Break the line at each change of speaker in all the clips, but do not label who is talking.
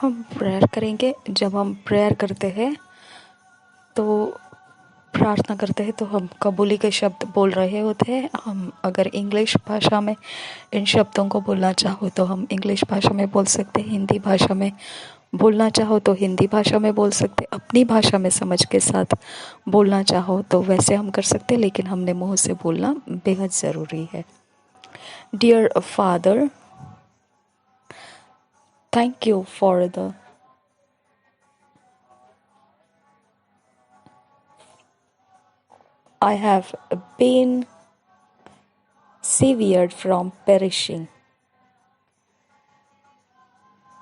हम प्रेयर करेंगे। जब हम प्रेयर करते हैं तो प्रार्थना करते हैं तो हम कबूली के शब्द बोल रहे होते हैं। हम अगर इंग्लिश भाषा में इन शब्दों को बोलना चाहो तो हम इंग्लिश भाषा में बोल सकते हैं, हिंदी भाषा में बोलना चाहो तो हिंदी भाषा में बोल सकते, अपनी भाषा में समझ के साथ बोलना चाहो तो वैसे हम कर सकते, लेकिन हमने मुंह से बोलना बेहद ज़रूरी है। Dear father, thank you for the I have been severed from perishing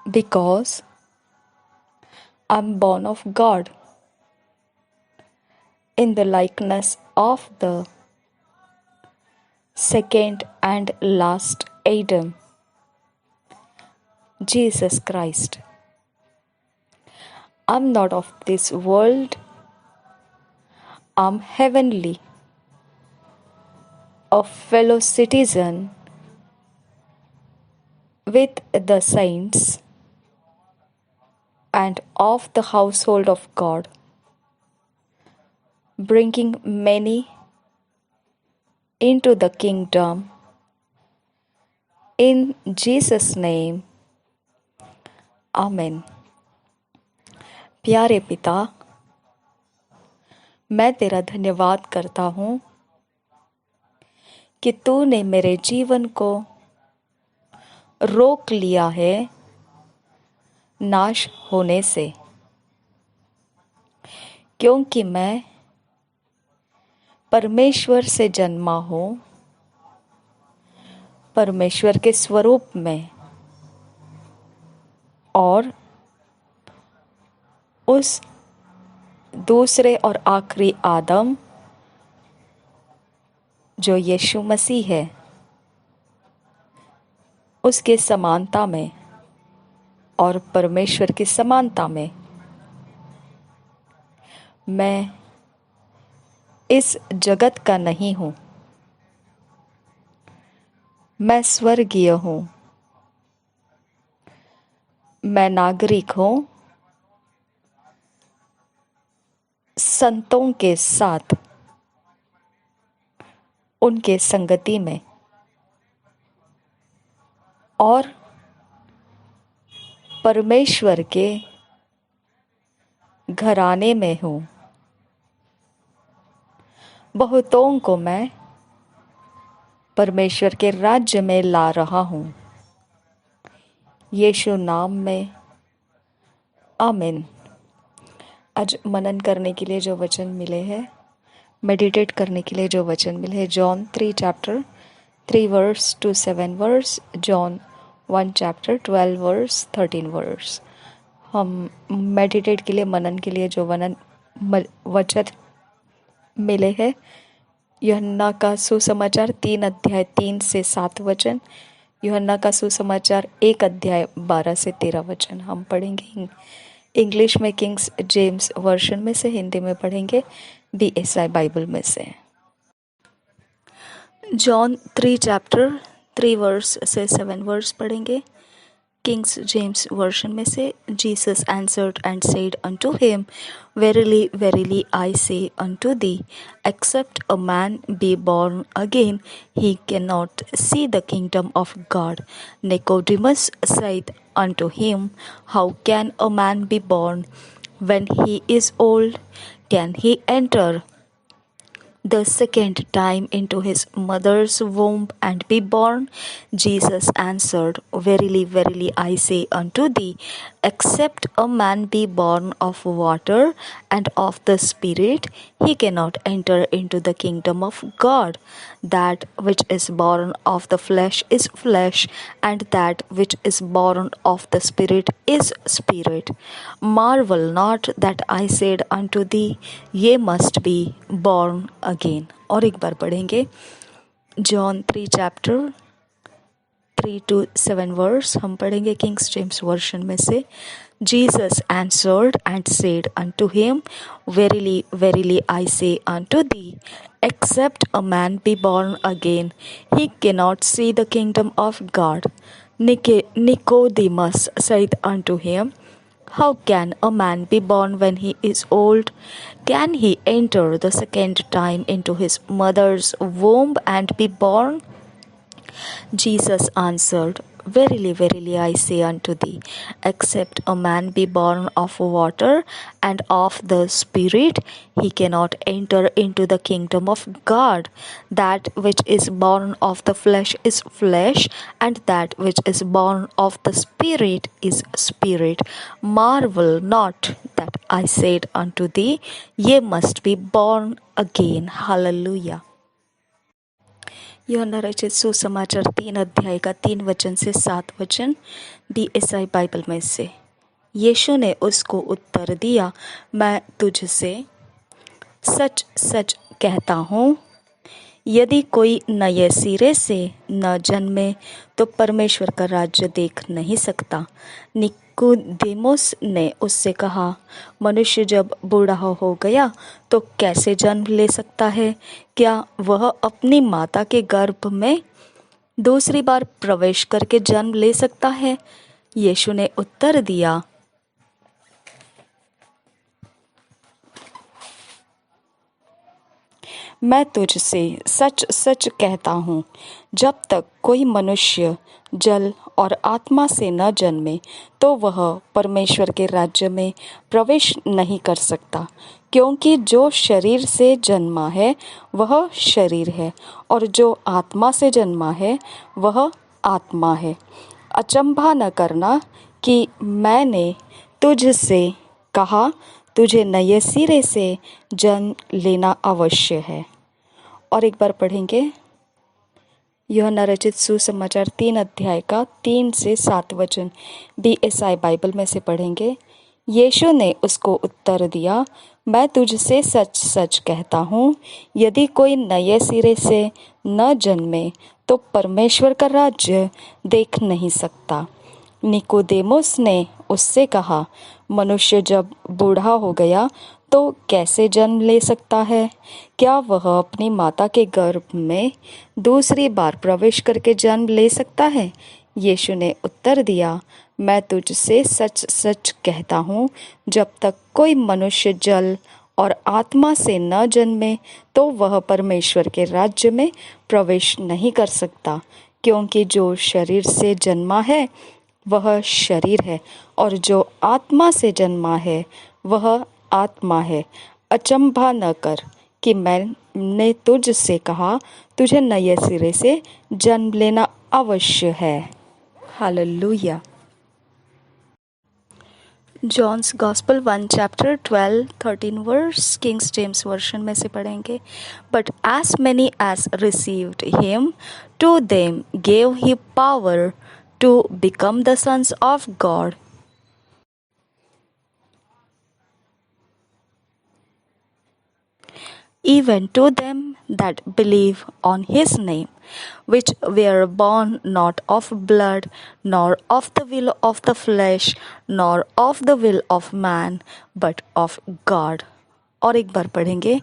because I'm born of God in the likeness of the second and last Adam, Jesus Christ. I'm not of this world, I'm heavenly, a fellow citizen with the saints and of the household of God, bringing many into the kingdom. In Jesus' name, आमीन। प्यारे पिता, मैं तेरा धन्यवाद करता हूँ कि तूने मेरे जीवन को रोक लिया है नाश होने से, क्योंकि मैं परमेश्वर से जन्मा हूँ, परमेश्वर के स्वरूप में, और उस दूसरे और आखिरी आदम जो यीशु मसीह है उसके समानता में और परमेश्वर की समानता में मैं इस जगत का नहीं हूँ, मैं स्वर्गीय हूँ, मैं नागरिक हूँ संतों के साथ, उनके संगति में, और परमेश्वर के घराने में हूँ। बहुतों को मैं परमेश्वर के राज्य में ला रहा हूँ। यीशु नाम में आमीन। आज मनन करने के लिए जो वचन मिले हैं, मेडिटेट करने के लिए जो वचन मिले हैं, John 3 chapter 3 verse to 7 verse, John 1 chapter 12 verse 13 verse. हम मेडिटेट के लिए, मनन के लिए जो वचन मिले हैं, यूहन्ना का सुसमाचार 3 अध्याय 3 से 7 वचन, यूहन्ना का सुसमाचार 1 अध्याय 12 से 13 वचन हम पढ़ेंगे। इंग्लिश में किंग्स जेम्स वर्जन में से, हिंदी में पढ़ेंगे BSI बाइबल में से। जॉन 3 चैप्टर 3 वर्स से 7 वर्स पढ़ेंगे किंग्स जेम्स वर्जन में से। Jesus answered and said unto him, Verily, verily, I say unto thee, except a man be born again, he cannot see the kingdom of God. Nicodemus said unto him, How can a man be born when he is old? Can he enter the second time into his mother's womb and be born? Jesus answered, Verily, verily, I say unto thee, except a man be born of water and of the Spirit, he cannot enter into the kingdom of God. That which is born of the flesh is flesh, and that which is born of the Spirit is spirit. Marvel not that I said unto thee, Ye must be born again. और एक बार पढ़ेंगे John 3 chapter 3 to 7 verse, हम पढ़ेंगे Kings James version में से। Jesus answered and said unto him, Verily, verily, I say unto thee, except a man be born again, he cannot see the kingdom of God. Nicodemus said unto him, How can a man be born when he is old? Can he enter the second time into his mother's womb and be born? Jesus answered, Verily, verily, I say unto thee, except a man be born of water and of the Spirit, he cannot enter into the kingdom of God. That which is born of the flesh is flesh, and that which is born of the Spirit is spirit. Marvel not that I said unto thee, Ye must be born again. Hallelujah. यूहन्ना रचित सुसमाचार 3 अध्याय का 3 वचन से 7 वचन BSI Bible में से। यीशु ने उसको उत्तर दिया, मैं तुझसे सच सच कहता हूँ, यदि कोई नए सिरे से न जन्मे तो परमेश्वर का राज्य देख नहीं सकता। निकोदेमुस ने उससे कहा, मनुष्य जब बूढ़ा हो गया तो कैसे जन्म ले सकता है? क्या वह अपनी माता के गर्भ में दूसरी बार प्रवेश करके जन्म ले सकता है? यीशु ने उत्तर दिया, मैं तुझसे सच सच कहता हूँ, जब तक कोई मनुष्य जल और आत्मा से न जन्मे तो वह परमेश्वर के राज्य में प्रवेश नहीं कर सकता। क्योंकि जो शरीर से जन्मा है वह शरीर है, और जो आत्मा से जन्मा है वह आत्मा है। अचंभा न करना कि मैंने तुझसे कहा, तुझे नए सिरे से जन्म लेना अवश्य है। और एक बार पढ़ेंगे यूहन्ना रचित सुसमाचार 3 अध्याय का 3 से 7 वचन BSI बाइबल में से पढ़ेंगे। यीशु ने उसको उत्तर दिया, मैं तुझसे सच सच कहता हूँ, यदि कोई नए सिरे से न जन्मे तो परमेश्वर का राज्य देख नहीं सकता। निकोदेमुस ने उससे कहा, मनुष्य जब बूढ़ा हो गया तो कैसे जन्म ले सकता है? क्या वह अपनी माता के गर्भ में दूसरी बार प्रवेश करके जन्म ले सकता है? यीशु ने उत्तर दिया, मैं तुझसे सच सच कहता हूँ, जब तक कोई मनुष्य जल और आत्मा से न जन्मे तो वह परमेश्वर के राज्य में प्रवेश नहीं कर सकता। क्योंकि जो शरीर से जन्मा है वह शरीर है, और जो आत्मा से जन्मा है वह आत्मा है। अचंभा न कर कि मैंने तुझसे कहा, तुझे नए सिरे से जन्म लेना अवश्य है। Hallelujah. John's gospel 1 chapter 12-13 verse Kings James Version में से पढ़ेंगे। But as many as received him to them gave he power to become the sons of God, even to them that believe on his name, which were born not of blood, nor of the will of the flesh, nor of the will of man, but of God. और एक बार पढ़ेंगे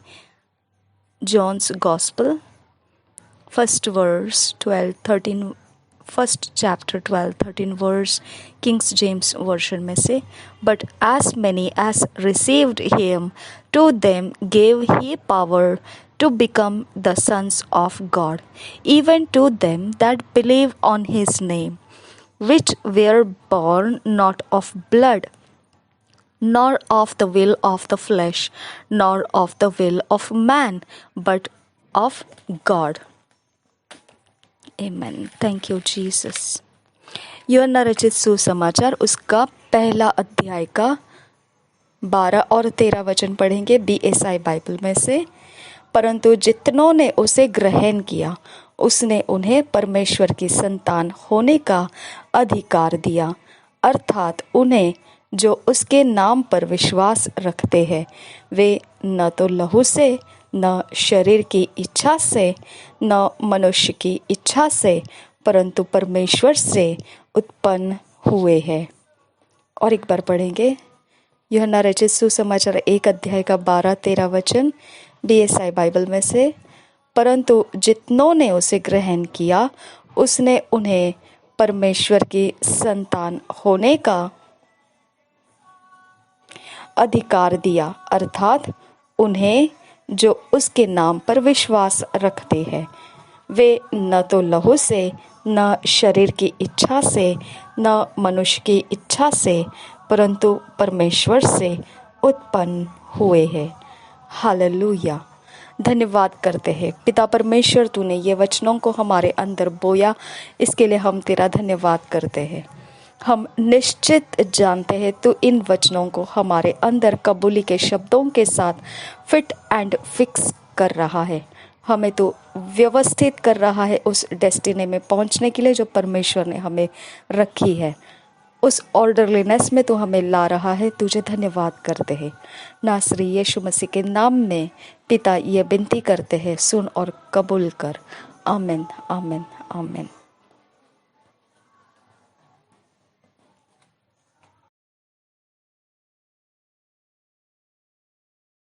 John's gospel first chapter 12-13 verse Kings James Version में से। But as many as received him to them gave he power to become the sons of God, even to them that believe on his name, which were born not of blood, nor of the will of the flesh, nor of the will of man, but of God. Amen. Thank you, Jesus. यूहन्ना रचित सुसमाचार उसका पहला अध्याय का 12 और 13 वचन पढ़ेंगे BSI बाइबल में से। परंतु जितनों ने उसे ग्रहण किया उसने उन्हें परमेश्वर की संतान होने का अधिकार दिया, अर्थात उन्हें जो उसके नाम पर विश्वास रखते हैं, वे न तो लहू से, न शरीर की इच्छा से, न मनुष्य की इच्छा से, परंतु परमेश्वर से उत्पन्न हुए हैं। और एक बार पढ़ेंगे यूहन्ना रचित सुसमाचार 1 अध्याय का 12-13 वचन BSI बाइबल में से। परंतु जितनों ने उसे ग्रहण किया उसने उन्हें परमेश्वर की संतान होने का अधिकार दिया, अर्थात उन्हें जो उसके नाम पर विश्वास रखते हैं। वे न तो लहू से, न शरीर की इच्छा से, न मनुष्य की इच्छा से, परंतु परमेश्वर से उत्पन्न हुए हैं। हालेलुया। धन्यवाद करते हैं पिता परमेश्वर, तूने ये वचनों को हमारे अंदर बोया, इसके लिए हम तेरा धन्यवाद करते हैं। हम निश्चित जानते हैं तू इन वचनों को हमारे अंदर कबूली के शब्दों के साथ फिट एंड फिक्स कर रहा है। हमें तो व्यवस्थित कर रहा है उस डेस्टिनी में पहुंचने के लिए जो परमेश्वर ने हमें रखी है। उस ऑर्डरलीनेस में तो हमें ला रहा है। तुझे धन्यवाद करते हैं। नासरी यीशु मसीह के नाम में पिता ये विनती करते हैं, सुन और कबूल कर। आमीन, आमीन, आमीन।